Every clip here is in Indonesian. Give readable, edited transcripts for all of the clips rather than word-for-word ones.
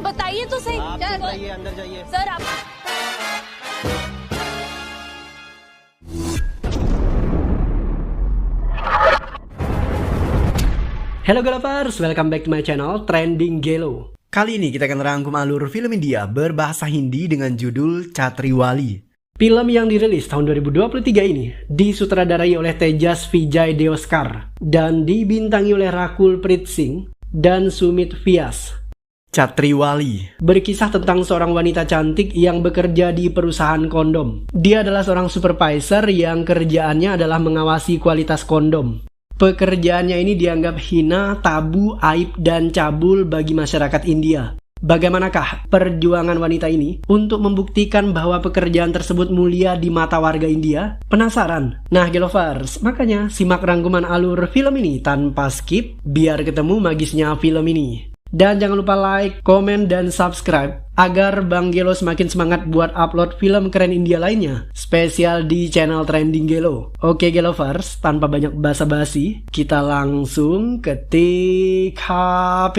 बताइए तो सही। आप चुप रहिए, अंदर जाइए। सर आप Hello Galovers, welcome back to my channel Trending Gelo. Kali ini kita akan rangkum alur film India berbahasa Hindi dengan judul Chatriwali. Film yang dirilis tahun 2023 ini disutradarai oleh Tejas Vijay Deoskar dan dibintangi oleh Rakul Preet Singh dan Sumit Vyas. Chatriwali berkisah tentang seorang wanita cantik yang bekerja di perusahaan kondom. Dia adalah seorang supervisor yang kerjaannya adalah mengawasi kualitas kondom. Pekerjaannya ini dianggap hina, tabu, aib, dan cabul bagi masyarakat India. Bagaimanakah perjuangan wanita ini untuk membuktikan bahwa pekerjaan tersebut mulia di mata warga India? Penasaran? Nah, Galovers, makanya simak rangkuman alur film ini tanpa skip biar ketemu magisnya film ini. Dan jangan lupa like, komen, dan subscribe agar Bang Gelo semakin semangat buat upload film keren India lainnya, spesial di channel Trending Gelo. Oke Gelovers, tanpa banyak basa-basi, kita langsung ketik HP.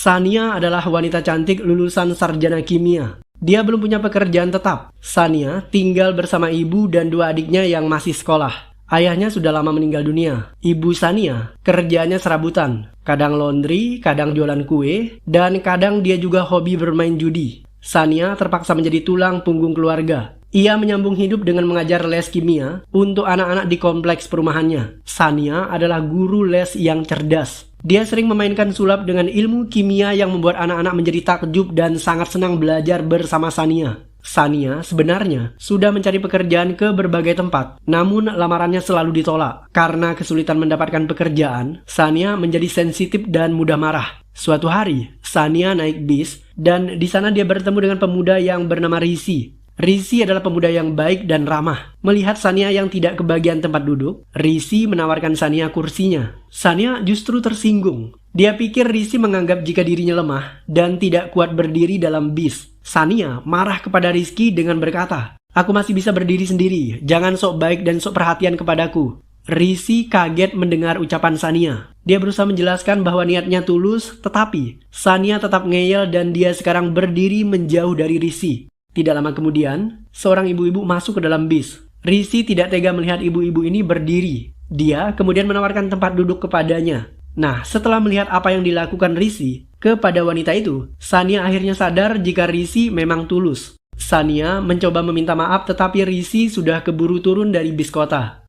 Sania adalah wanita cantik lulusan sarjana kimia. Dia belum punya pekerjaan tetap. Sania tinggal bersama ibu dan dua adiknya yang masih sekolah. Ayahnya sudah lama meninggal dunia. Ibu Sania kerjanya serabutan. Kadang laundry, kadang jualan kue, dan kadang dia juga hobi bermain judi. Sania terpaksa menjadi tulang punggung keluarga. Ia menyambung hidup dengan mengajar les kimia untuk anak-anak di kompleks perumahannya. Sania adalah guru les yang cerdas. Dia sering memainkan sulap dengan ilmu kimia yang membuat anak-anak menjadi takjub dan sangat senang belajar bersama Sania. Sania sebenarnya sudah mencari pekerjaan ke berbagai tempat, namun lamarannya selalu ditolak. Karena kesulitan mendapatkan pekerjaan, Sania menjadi sensitif dan mudah marah. Suatu hari, Sania naik bis dan di sana dia bertemu dengan pemuda yang bernama Rishi. Rishi adalah pemuda yang baik dan ramah. Melihat Sania yang tidak kebagian tempat duduk, Rishi menawarkan Sania kursinya. Sania justru tersinggung. Dia pikir Rishi menganggap jika dirinya lemah dan tidak kuat berdiri dalam bis. Sania marah kepada Rizky dengan berkata, "Aku masih bisa berdiri sendiri, jangan sok baik dan sok perhatian kepadaku." Rishi kaget mendengar ucapan Sania. Dia berusaha menjelaskan bahwa niatnya tulus, tetapi Sania tetap ngeyel dan dia sekarang berdiri menjauh dari Rishi. Tidak lama kemudian, seorang ibu-ibu masuk ke dalam bis. Rishi tidak tega melihat ibu-ibu ini berdiri. Dia kemudian menawarkan tempat duduk kepadanya. Nah, setelah melihat apa yang dilakukan Rishi kepada wanita itu, Sania akhirnya sadar jika Rishi memang tulus. Sania mencoba meminta maaf tetapi Rishi sudah keburu turun dari bis kota.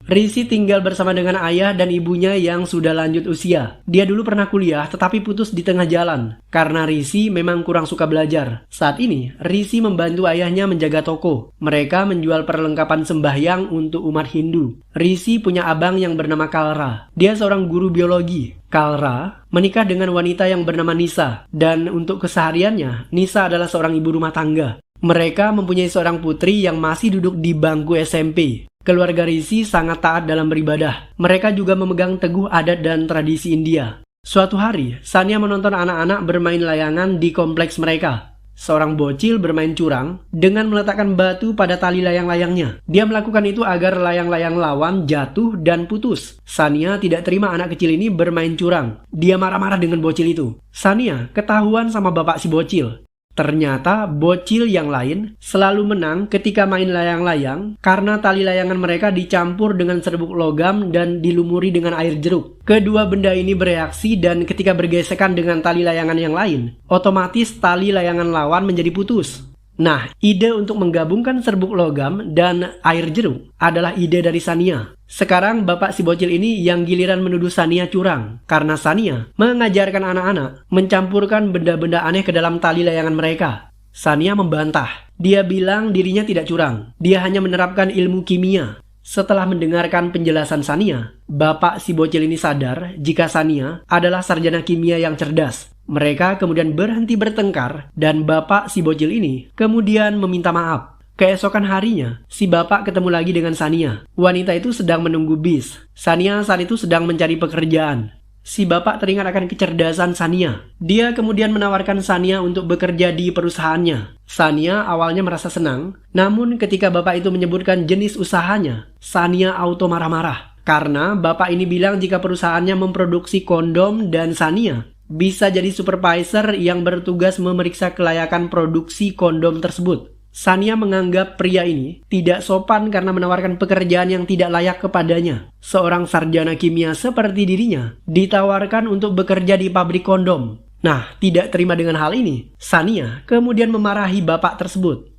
Rishi tinggal bersama dengan ayah dan ibunya yang sudah lanjut usia. Dia dulu pernah kuliah tetapi putus di tengah jalan karena Rishi memang kurang suka belajar. Saat ini, Rishi membantu ayahnya menjaga toko. Mereka menjual perlengkapan sembahyang untuk umat Hindu. Rishi punya abang yang bernama Kalra. Dia seorang guru biologi. Kalra menikah dengan wanita yang bernama Nisa dan untuk kesehariannya, Nisa adalah seorang ibu rumah tangga. Mereka mempunyai seorang putri yang masih duduk di bangku SMP. Keluarga Rishi sangat taat dalam beribadah. Mereka juga memegang teguh adat dan tradisi India. Suatu hari, Sania menonton anak-anak bermain layangan di kompleks mereka. Seorang bocil bermain curang dengan meletakkan batu pada tali layang-layangnya. Dia melakukan itu agar layang-layang lawan jatuh dan putus. Sania tidak terima anak kecil ini bermain curang. Dia marah-marah dengan bocil itu. Sania ketahuan sama bapak si bocil. Ternyata bocil yang lain selalu menang ketika main layang-layang karena tali layangan mereka dicampur dengan serbuk logam dan dilumuri dengan air jeruk. Kedua benda ini bereaksi dan ketika bergesekan dengan tali layangan yang lain, otomatis tali layangan lawan menjadi putus. Nah, ide untuk menggabungkan serbuk logam dan air jeruk adalah ide dari Sania. Sekarang bapak si bocil ini yang giliran menuduh Sania curang. Karena Sania mengajarkan anak-anak mencampurkan benda-benda aneh ke dalam tali layangan mereka. Sania membantah. Dia bilang dirinya tidak curang. Dia hanya menerapkan ilmu kimia. Setelah mendengarkan penjelasan Sania, bapak si bocil ini sadar jika Sania adalah sarjana kimia yang cerdas. Mereka kemudian berhenti bertengkar dan bapak si bocil ini kemudian meminta maaf. Keesokan harinya, si bapak ketemu lagi dengan Sania. Wanita itu sedang menunggu bis. Sania saat itu sedang mencari pekerjaan. Si bapak teringat akan kecerdasan Sania. Dia kemudian menawarkan Sania untuk bekerja di perusahaannya. Sania awalnya merasa senang, namun ketika bapak itu menyebutkan jenis usahanya, Sania auto marah-marah. Karena bapak ini bilang jika perusahaannya memproduksi kondom dan Sania bisa jadi supervisor yang bertugas memeriksa kelayakan produksi kondom tersebut. Sania menganggap pria ini tidak sopan karena menawarkan pekerjaan yang tidak layak kepadanya. Seorang sarjana kimia seperti dirinya ditawarkan untuk bekerja di pabrik kondom. Nah, tidak terima dengan hal ini, Sania kemudian memarahi bapak tersebut.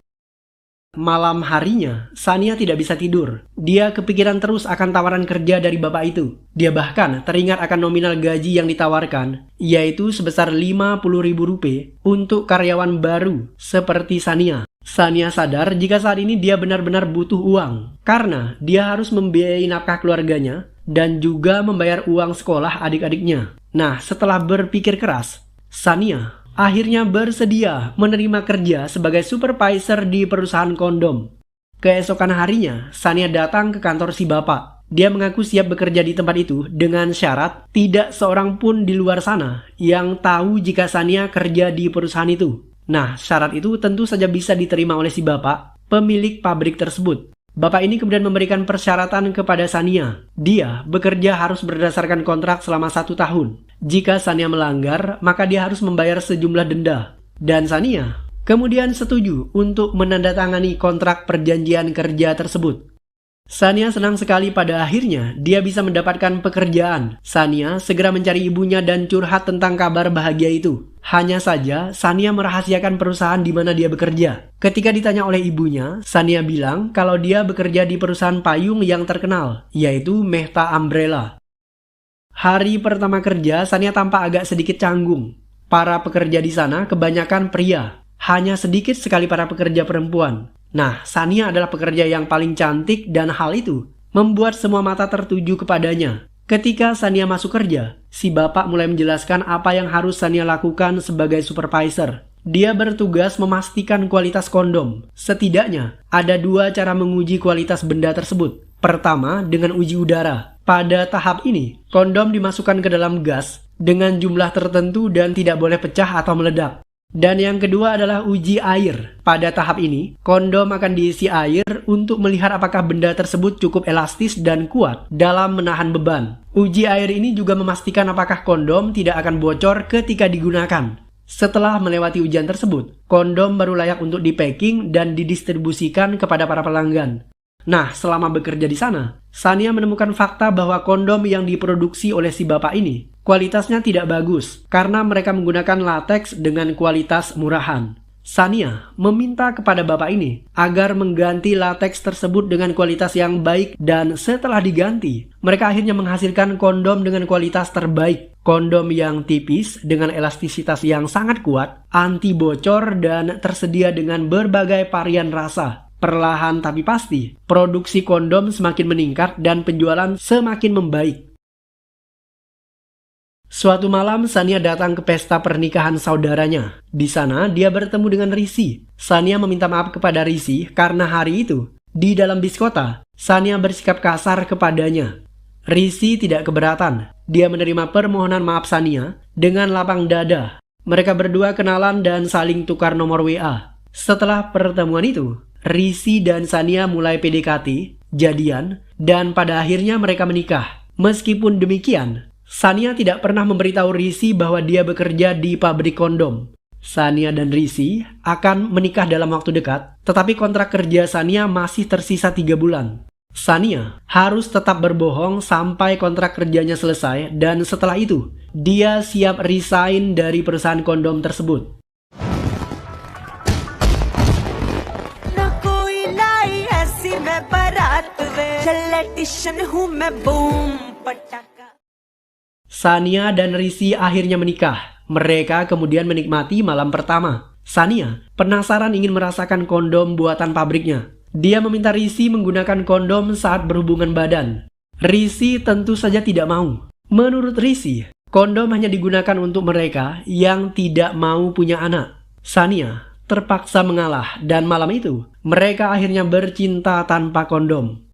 Malam harinya, Sania tidak bisa tidur. Dia kepikiran terus akan tawaran kerja dari bapak itu. Dia bahkan teringat akan nominal gaji yang ditawarkan, yaitu sebesar Rp50.000 untuk karyawan baru seperti Sania. Sania sadar jika saat ini dia benar-benar butuh uang, karena dia harus membiayai nafkah keluarganya dan juga membayar uang sekolah adik-adiknya. Nah, setelah berpikir keras, Sania akhirnya bersedia menerima kerja sebagai supervisor di perusahaan kondom. Keesokan harinya, Sania datang ke kantor si bapak. Dia mengaku siap bekerja di tempat itu dengan syarat tidak seorang pun di luar sana yang tahu jika Sania kerja di perusahaan itu. Nah, syarat itu tentu saja bisa diterima oleh si bapak, pemilik pabrik tersebut. Bapak ini kemudian memberikan persyaratan kepada Sania. Dia bekerja harus berdasarkan kontrak selama 1 tahun. Jika Sania melanggar, maka dia harus membayar sejumlah denda. Dan Sania kemudian setuju untuk menandatangani kontrak perjanjian kerja tersebut. Sania senang sekali pada akhirnya dia bisa mendapatkan pekerjaan. Sania segera mencari ibunya dan curhat tentang kabar bahagia itu. Hanya saja, Sania merahasiakan perusahaan di mana dia bekerja. Ketika ditanya oleh ibunya, Sania bilang kalau dia bekerja di perusahaan payung yang terkenal, yaitu Mehta Umbrella. Hari pertama kerja, Sania tampak agak sedikit canggung. Para pekerja di sana kebanyakan pria. Hanya sedikit sekali para pekerja perempuan. Nah, Sania adalah pekerja yang paling cantik dan hal itu membuat semua mata tertuju kepadanya. Ketika Sania masuk kerja, si bapak mulai menjelaskan apa yang harus Sania lakukan sebagai supervisor. Dia bertugas memastikan kualitas kondom. Setidaknya, ada 2 cara menguji kualitas benda tersebut. Pertama, dengan uji udara. Pada tahap ini, kondom dimasukkan ke dalam gas dengan jumlah tertentu dan tidak boleh pecah atau meledak. Dan yang kedua adalah uji air. Pada tahap ini, kondom akan diisi air untuk melihat apakah benda tersebut cukup elastis dan kuat dalam menahan beban. Uji air ini juga memastikan apakah kondom tidak akan bocor ketika digunakan. Setelah melewati ujian tersebut, kondom baru layak untuk dipacking dan didistribusikan kepada para pelanggan. Nah, selama bekerja di sana, Sania menemukan fakta bahwa kondom yang diproduksi oleh si bapak ini kualitasnya tidak bagus karena mereka menggunakan lateks dengan kualitas murahan. Sania meminta kepada bapak ini agar mengganti lateks tersebut dengan kualitas yang baik dan setelah diganti, mereka akhirnya menghasilkan kondom dengan kualitas terbaik. Kondom yang tipis dengan elastisitas yang sangat kuat, anti bocor dan tersedia dengan berbagai varian rasa. Perlahan tapi pasti, produksi kondom semakin meningkat dan penjualan semakin membaik. Suatu malam, Sania datang ke pesta pernikahan saudaranya. Di sana, dia bertemu dengan Risi. Sania meminta maaf kepada Risi karena hari itu, di dalam bis kota, Sania bersikap kasar kepadanya. Risi tidak keberatan. Dia menerima permohonan maaf Sania dengan lapang dada. Mereka berdua kenalan dan saling tukar nomor WA. Setelah pertemuan itu, Risi dan Sania mulai PDKT, jadian, dan pada akhirnya mereka menikah. Meskipun demikian, Sania tidak pernah memberitahu Risi bahwa dia bekerja di pabrik kondom. Sania dan Risi akan menikah dalam waktu dekat, tetapi kontrak kerja Sania masih tersisa 3 bulan. Sania harus tetap berbohong sampai kontrak kerjanya selesai dan setelah itu, dia siap resign dari perusahaan kondom tersebut. Sania dan Risi akhirnya menikah. Mereka kemudian menikmati malam pertama. Sania penasaran ingin merasakan kondom buatan pabriknya. Dia meminta Risi menggunakan kondom saat berhubungan badan. Risi tentu saja tidak mau. Menurut Risi, kondom hanya digunakan untuk mereka yang tidak mau punya anak. Sania terpaksa mengalah dan malam itu mereka akhirnya bercinta tanpa kondom.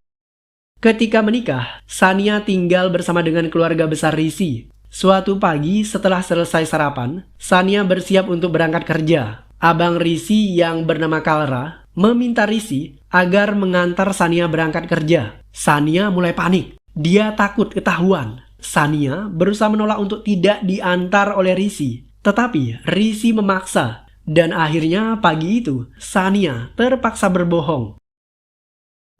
Ketika menikah, Sania tinggal bersama dengan keluarga besar Risi. Suatu pagi setelah selesai sarapan, Sania bersiap untuk berangkat kerja. Abang Risi yang bernama Kalra meminta Risi agar mengantar Sania berangkat kerja. Sania mulai panik. Dia takut ketahuan. Sania berusaha menolak untuk tidak diantar oleh Risi. Tetapi Risi memaksa. Dan akhirnya pagi itu, Sania terpaksa berbohong.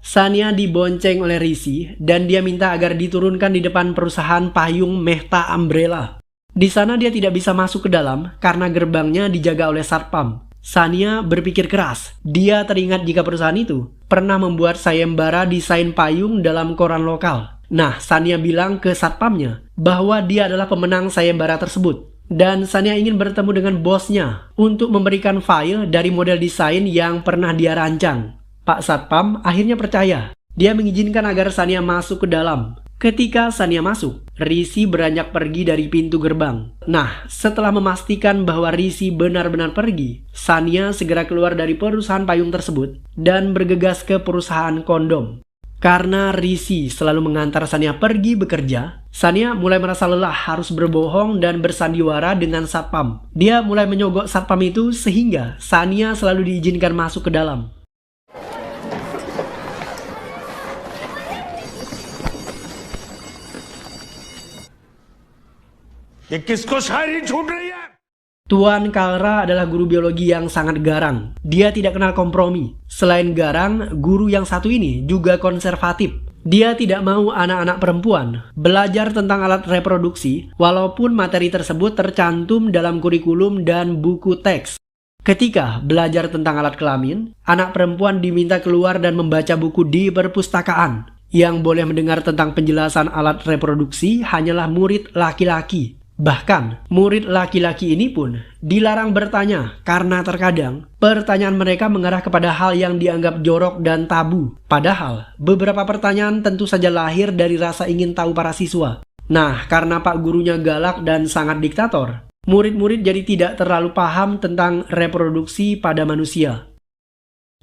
Sania dibonceng oleh Risi dan dia minta agar diturunkan di depan perusahaan payung Mehta Umbrella. Di sana dia tidak bisa masuk ke dalam karena gerbangnya dijaga oleh satpam. Sania berpikir keras. Dia teringat jika perusahaan itu pernah membuat sayembara desain payung dalam koran lokal. Nah, Sania bilang ke satpamnya bahwa dia adalah pemenang sayembara tersebut. Dan Sania ingin bertemu dengan bosnya untuk memberikan file dari model desain yang pernah dia rancang. Pak Satpam akhirnya percaya. Dia mengizinkan agar Sania masuk ke dalam. Ketika Sania masuk, Risi beranjak pergi dari pintu gerbang. Nah, setelah memastikan bahwa Risi benar-benar pergi, Sania segera keluar dari perusahaan payung tersebut dan bergegas ke perusahaan kondom. Karena Risi selalu mengantar Sania pergi bekerja, Sania mulai merasa lelah harus berbohong dan bersandiwara dengan satpam. Dia mulai menyogok satpam itu sehingga Sania selalu diizinkan masuk ke dalam. ये किसको शायरी छूट रही है? Tuan Kalra adalah guru biologi yang sangat garang. Dia tidak kenal kompromi. Selain garang, guru yang satu ini juga konservatif. Dia tidak mau anak-anak perempuan belajar tentang alat reproduksi walaupun materi tersebut tercantum dalam kurikulum dan buku teks. Ketika belajar tentang alat kelamin, anak perempuan diminta keluar dan membaca buku di perpustakaan. Yang boleh mendengar tentang penjelasan alat reproduksi hanyalah murid laki-laki. Bahkan, murid laki-laki ini pun dilarang bertanya karena terkadang pertanyaan mereka mengarah kepada hal yang dianggap jorok dan tabu. Padahal, beberapa pertanyaan tentu saja lahir dari rasa ingin tahu para siswa. Nah, karena pak gurunya galak dan sangat diktator, murid-murid jadi tidak terlalu paham tentang reproduksi pada manusia.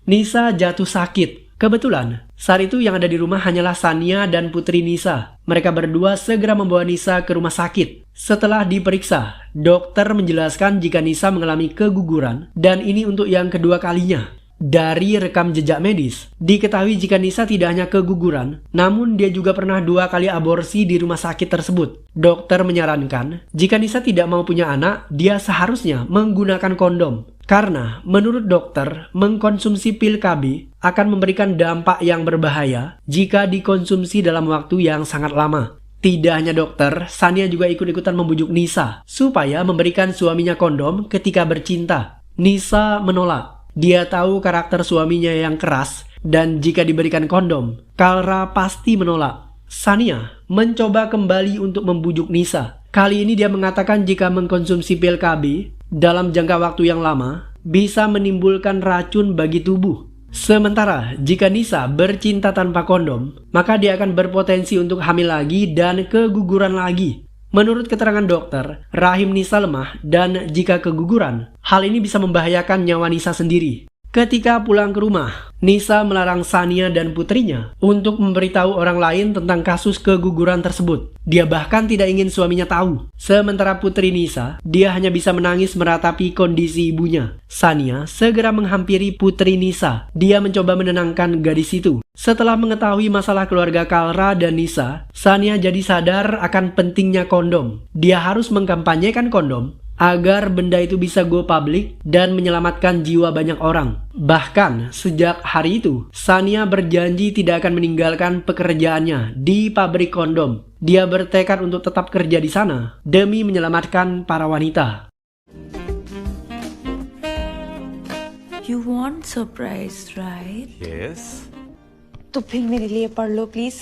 Nisa jatuh sakit. Kebetulan, saat itu yang ada di rumah hanyalah Sania dan putri Nisa. Mereka berdua segera membawa Nisa ke rumah sakit. Setelah diperiksa, dokter menjelaskan jika Nisa mengalami keguguran dan ini untuk yang kedua kalinya. Dari rekam jejak medis, diketahui jika Nisa tidak hanya keguguran, namun dia juga pernah 2 kali aborsi di rumah sakit tersebut. Dokter menyarankan, jika Nisa tidak mau punya anak, dia seharusnya menggunakan kondom. Karena menurut dokter, mengkonsumsi pil KB akan memberikan dampak yang berbahaya jika dikonsumsi dalam waktu yang sangat lama. Tidak hanya dokter, Sania juga ikut-ikutan membujuk Nisa supaya memberikan suaminya kondom ketika bercinta. Nisa menolak. Dia tahu karakter suaminya yang keras dan jika diberikan kondom, Kalra pasti menolak. Sania mencoba kembali untuk membujuk Nisa. Kali ini dia mengatakan jika mengkonsumsi pil KB dalam jangka waktu yang lama bisa menimbulkan racun bagi tubuh. Sementara jika Nisa bercinta tanpa kondom, maka dia akan berpotensi untuk hamil lagi dan keguguran lagi. Menurut keterangan dokter, rahim Nisa lemah dan jika keguguran, hal ini bisa membahayakan nyawa Nisa sendiri. Ketika pulang ke rumah, Nisa melarang Sania dan putrinya untuk memberitahu orang lain tentang kasus keguguran tersebut. Dia bahkan tidak ingin suaminya tahu. Sementara putri Nisa, dia hanya bisa menangis meratapi kondisi ibunya. Sania segera menghampiri putri Nisa. Dia mencoba menenangkan gadis itu. Setelah mengetahui masalah keluarga Kalra dan Nisa, Sania jadi sadar akan pentingnya kondom. Dia harus mengkampanyekan kondom agar benda itu bisa go public dan menyelamatkan jiwa banyak orang. Bahkan, sejak hari itu, Sania berjanji tidak akan meninggalkan pekerjaannya di pabrik kondom. Dia bertekad untuk tetap kerja di sana demi menyelamatkan para wanita. You want surprise, right? Yes. तो फिर मेरे लिए पढ़ लो please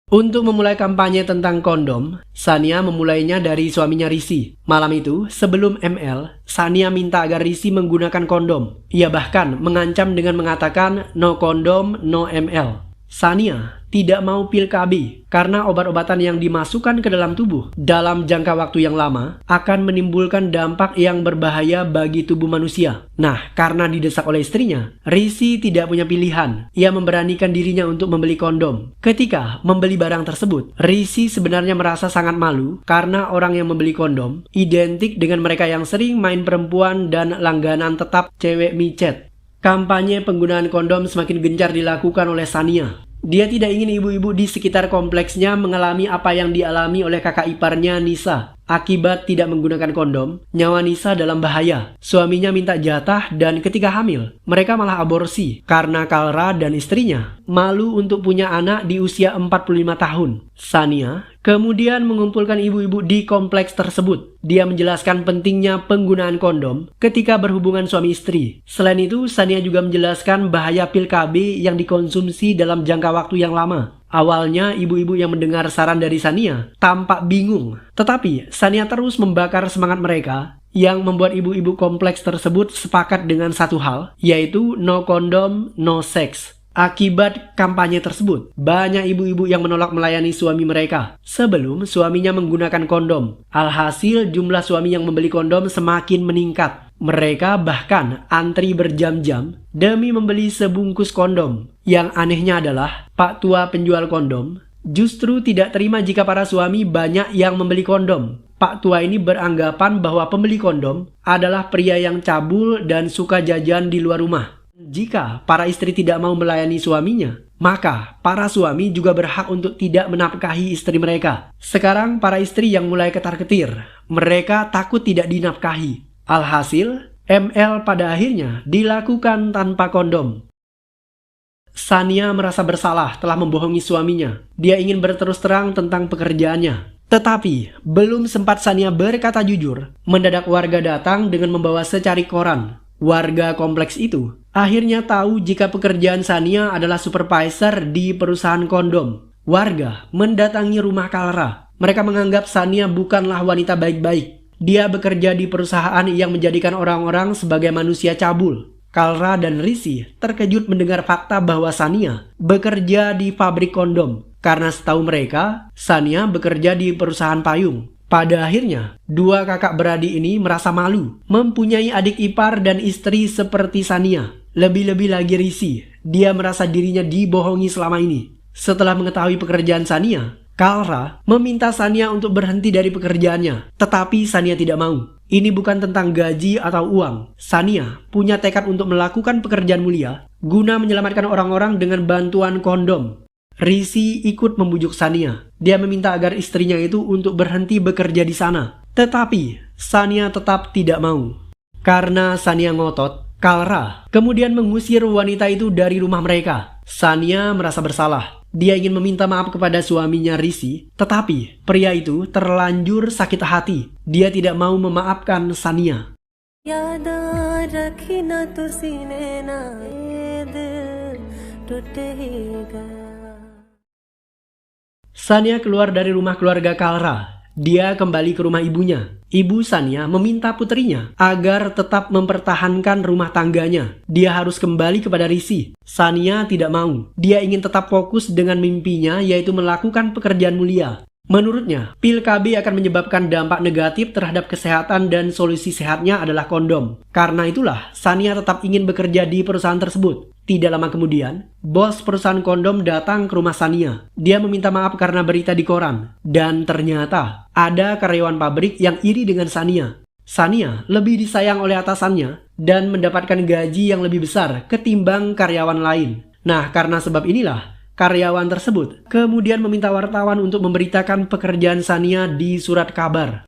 Untuk memulai kampanye tentang kondom, Sania memulainya dari suaminya Rizky. Malam itu, sebelum ML, Sania minta agar Rizky menggunakan kondom. Ia bahkan mengancam dengan mengatakan no kondom, no ML. Sania tidak mau pil KB karena obat-obatan yang dimasukkan ke dalam tubuh dalam jangka waktu yang lama akan menimbulkan dampak yang berbahaya bagi tubuh manusia. Nah, karena didesak oleh istrinya, Rizky tidak punya pilihan. Ia memberanikan dirinya untuk membeli kondom. Ketika membeli barang tersebut, Rizky sebenarnya merasa sangat malu karena orang yang membeli kondom identik dengan mereka yang sering main perempuan dan langganan tetap cewek micet. Kampanye penggunaan kondom semakin gencar dilakukan oleh Sania. Dia tidak ingin ibu-ibu di sekitar kompleksnya mengalami apa yang dialami oleh kakak iparnya Nisa. Akibat tidak menggunakan kondom, nyawa Nisa dalam bahaya. Suaminya minta jatah dan ketika hamil, mereka malah aborsi karena Kalra dan istrinya malu untuk punya anak di usia 45 tahun. Sania kemudian mengumpulkan ibu-ibu di kompleks tersebut. Dia menjelaskan pentingnya penggunaan kondom ketika berhubungan suami istri. Selain itu, Sania juga menjelaskan bahaya pil KB yang dikonsumsi dalam jangka waktu yang lama. Awalnya, ibu-ibu yang mendengar saran dari Sania tampak bingung. Tetapi, Sania terus membakar semangat mereka yang membuat ibu-ibu kompleks tersebut sepakat dengan satu hal, yaitu no kondom, no sex. Akibat kampanye tersebut, banyak ibu-ibu yang menolak melayani suami mereka sebelum suaminya menggunakan kondom. Alhasil, jumlah suami yang membeli kondom semakin meningkat. Mereka bahkan antri berjam-jam demi membeli sebungkus kondom. Yang anehnya adalah, Pak Tua penjual kondom justru tidak terima jika para suami banyak yang membeli kondom. Pak Tua ini beranggapan bahwa pembeli kondom adalah pria yang cabul dan suka jajan di luar rumah. Jika para istri tidak mau melayani suaminya, maka para suami juga berhak untuk tidak menafkahi istri mereka. Sekarang para istri yang mulai ketar-ketir, mereka takut tidak dinafkahi. Alhasil, ML pada akhirnya dilakukan tanpa kondom. Sania merasa bersalah telah membohongi suaminya. Dia ingin berterus terang tentang pekerjaannya. Tetapi, belum sempat Sania berkata jujur, mendadak warga datang dengan membawa secari koran. Warga kompleks itu akhirnya tahu jika pekerjaan Sania adalah supervisor di perusahaan kondom. Warga mendatangi rumah Kalra. Mereka menganggap Sania bukanlah wanita baik-baik. Dia bekerja di perusahaan yang menjadikan orang-orang sebagai manusia cabul. Kalra dan Rizky terkejut mendengar fakta bahwa Sania bekerja di pabrik kondom. Karena setahu mereka, Sania bekerja di perusahaan payung. Pada akhirnya, dua kakak beradik ini merasa malu mempunyai adik ipar dan istri seperti Sania. Lebih-lebih lagi Rizky, dia merasa dirinya dibohongi selama ini. Setelah mengetahui pekerjaan Sania, Kalra meminta Sania untuk berhenti dari pekerjaannya. Tetapi Sania tidak mau. Ini bukan tentang gaji atau uang. Sania punya tekad untuk melakukan pekerjaan mulia guna menyelamatkan orang-orang dengan bantuan kondom. Rizky ikut membujuk Sania. Dia meminta agar istrinya itu untuk berhenti bekerja di sana. Tetapi Sania tetap tidak mau. Karena Sania ngotot, Kalra kemudian mengusir wanita itu dari rumah mereka. Sania merasa bersalah. Dia ingin meminta maaf kepada suaminya Rizky, tetapi pria itu terlanjur sakit hati. Dia tidak mau memaafkan Sania. Sania keluar dari rumah keluarga Kalra. Dia kembali ke rumah ibunya. Ibu Sania meminta putrinya agar tetap mempertahankan rumah tangganya. Dia harus kembali kepada Rizky. Sania tidak mau. Dia ingin tetap fokus dengan mimpinya, yaitu melakukan pekerjaan mulia. Menurutnya, pil KB akan menyebabkan dampak negatif terhadap kesehatan dan solusi sehatnya adalah kondom. Karena itulah, Sania tetap ingin bekerja di perusahaan tersebut. Tidak lama kemudian, bos perusahaan kondom datang ke rumah Sania. Dia meminta maaf karena berita di koran. Dan ternyata, ada karyawan pabrik yang iri dengan Sania. Sania lebih disayang oleh atasannya dan mendapatkan gaji yang lebih besar ketimbang karyawan lain. Nah, karena sebab inilah, karyawan tersebut kemudian meminta wartawan untuk memberitakan pekerjaan Sania di surat kabar.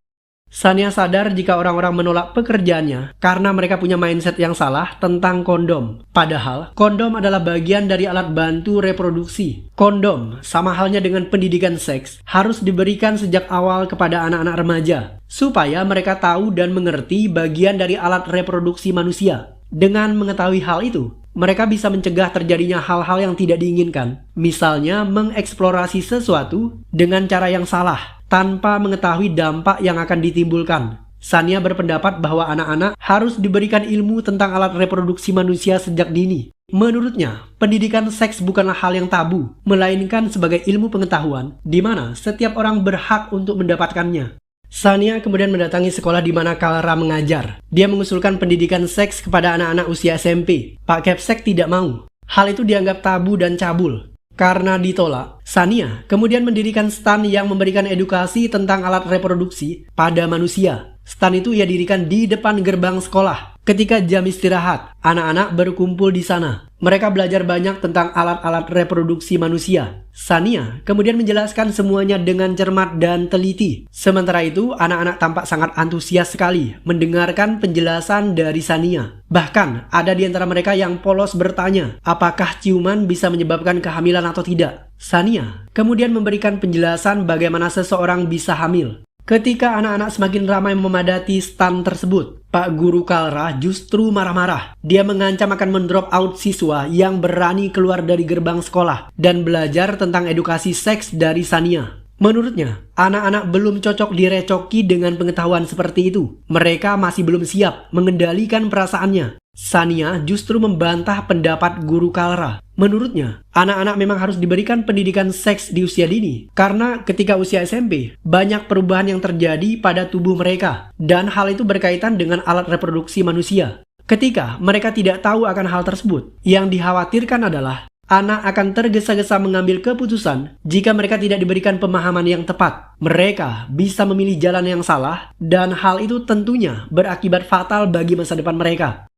Sania sadar jika orang-orang menolak pekerjaannya karena mereka punya mindset yang salah tentang kondom. Padahal, kondom adalah bagian dari alat bantu reproduksi. Kondom, sama halnya dengan pendidikan seks, harus diberikan sejak awal kepada anak-anak remaja, supaya mereka tahu dan mengerti bagian dari alat reproduksi manusia. Dengan mengetahui hal itu, mereka bisa mencegah terjadinya hal-hal yang tidak diinginkan. Misalnya mengeksplorasi sesuatu dengan cara yang salah, tanpa mengetahui dampak yang akan ditimbulkan. Sania berpendapat bahwa anak-anak harus diberikan ilmu tentang alat reproduksi manusia sejak dini. Menurutnya, pendidikan seks bukanlah hal yang tabu, melainkan sebagai ilmu pengetahuan, di mana setiap orang berhak untuk mendapatkannya. Sania kemudian mendatangi sekolah di mana Clara mengajar. Dia mengusulkan pendidikan seks kepada anak-anak usia SMP. Pak Kepsek tidak mau. Hal itu dianggap tabu dan cabul. Karena ditolak, Sania kemudian mendirikan stan yang memberikan edukasi tentang alat reproduksi pada manusia. Stan itu ia dirikan di depan gerbang sekolah. Ketika jam istirahat, anak-anak berkumpul di sana. Mereka belajar banyak tentang alat-alat reproduksi manusia. Sania kemudian menjelaskan semuanya dengan cermat dan teliti. Sementara itu, anak-anak tampak sangat antusias sekali mendengarkan penjelasan dari Sania. Bahkan, ada di antara mereka yang polos bertanya, apakah ciuman bisa menyebabkan kehamilan atau tidak? Sania kemudian memberikan penjelasan bagaimana seseorang bisa hamil. Ketika anak-anak semakin ramai memadati stan tersebut, Pak Guru Clara justru marah-marah. Dia mengancam akan mendrop out siswa yang berani keluar dari gerbang sekolah dan belajar tentang edukasi seks dari Sania. Menurutnya, anak-anak belum cocok direcoki dengan pengetahuan seperti itu. Mereka masih belum siap mengendalikan perasaannya. Sania justru membantah pendapat Guru Clara. Menurutnya, anak-anak memang harus diberikan pendidikan seks di usia dini. Karena ketika usia SMP, banyak perubahan yang terjadi pada tubuh mereka. Dan hal itu berkaitan dengan alat reproduksi manusia. Ketika mereka tidak tahu akan hal tersebut, yang dikhawatirkan adalah anak akan tergesa-gesa mengambil keputusan jika mereka tidak diberikan pemahaman yang tepat. Mereka bisa memilih jalan yang salah, dan hal itu tentunya berakibat fatal bagi masa depan mereka.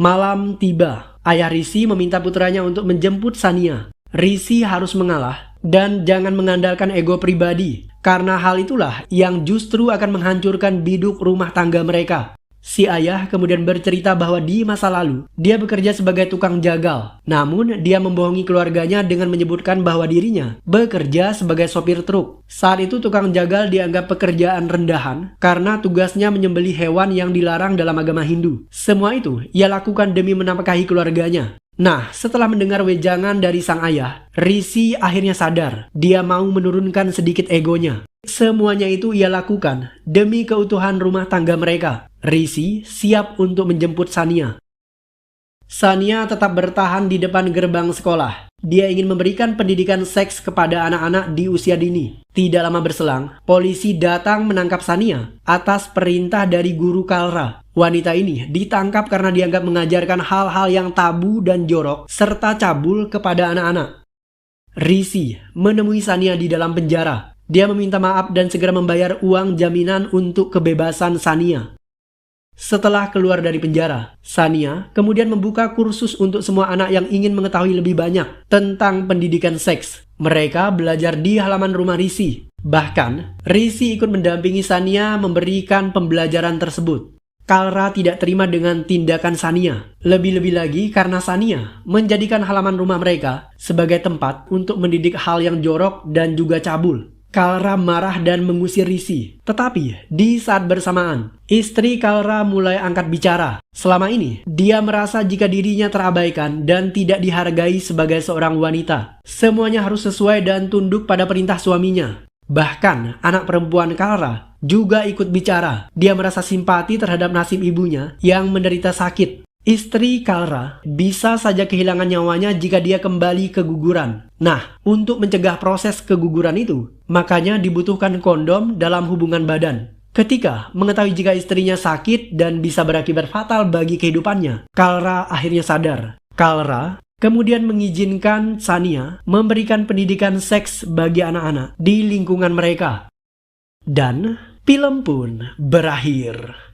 Malam tiba, ayah Risi meminta putranya untuk menjemput Sania. Risi harus mengalah dan jangan mengandalkan ego pribadi, karena hal itulah yang justru akan menghancurkan biduk rumah tangga mereka. Si ayah kemudian bercerita bahwa di masa lalu, dia bekerja sebagai tukang jagal. Namun, dia membohongi keluarganya dengan menyebutkan bahwa dirinya bekerja sebagai sopir truk. Saat itu tukang jagal dianggap pekerjaan rendahan karena tugasnya menyembelih hewan yang dilarang dalam agama Hindu. Semua itu ia lakukan demi menafkahi keluarganya. Nah, setelah mendengar wejangan dari sang ayah, Risi akhirnya sadar. Dia mau menurunkan sedikit egonya. Semuanya itu ia lakukan demi keutuhan rumah tangga mereka. Risi siap untuk menjemput Sania. Sania tetap bertahan di depan gerbang sekolah. Dia ingin memberikan pendidikan seks kepada anak-anak di usia dini. Tidak lama berselang, polisi datang menangkap Sania atas perintah dari Guru Clara. Wanita ini ditangkap karena dianggap mengajarkan hal-hal yang tabu dan jorok serta cabul kepada anak-anak. Risi menemui Sania di dalam penjara. Dia meminta maaf dan segera membayar uang jaminan untuk kebebasan Sania. Setelah keluar dari penjara, Sania kemudian membuka kursus untuk semua anak yang ingin mengetahui lebih banyak tentang pendidikan seks. Mereka belajar di halaman rumah Risi. Bahkan, Risi ikut mendampingi Sania memberikan pembelajaran tersebut. Clara tidak terima dengan tindakan Sania. Lebih-lebih lagi karena Sania menjadikan halaman rumah mereka sebagai tempat untuk mendidik hal yang jorok dan juga cabul. Clara marah dan mengusir Risi. Tetapi, di saat bersamaan, istri Clara mulai angkat bicara. Selama ini, dia merasa jika dirinya terabaikan dan tidak dihargai sebagai seorang wanita. Semuanya harus sesuai dan tunduk pada perintah suaminya. Bahkan, anak perempuan Clara juga ikut bicara. Dia merasa simpati terhadap nasib ibunya yang menderita sakit. Istri Clara bisa saja kehilangan nyawanya jika dia kembali keguguran. Nah, untuk mencegah proses keguguran itu, makanya dibutuhkan kondom dalam hubungan badan. Ketika mengetahui jika istrinya sakit dan bisa berakibat fatal bagi kehidupannya, Clara akhirnya sadar. Clara kemudian mengizinkan Sania memberikan pendidikan seks bagi anak-anak di lingkungan mereka. Dan film pun berakhir.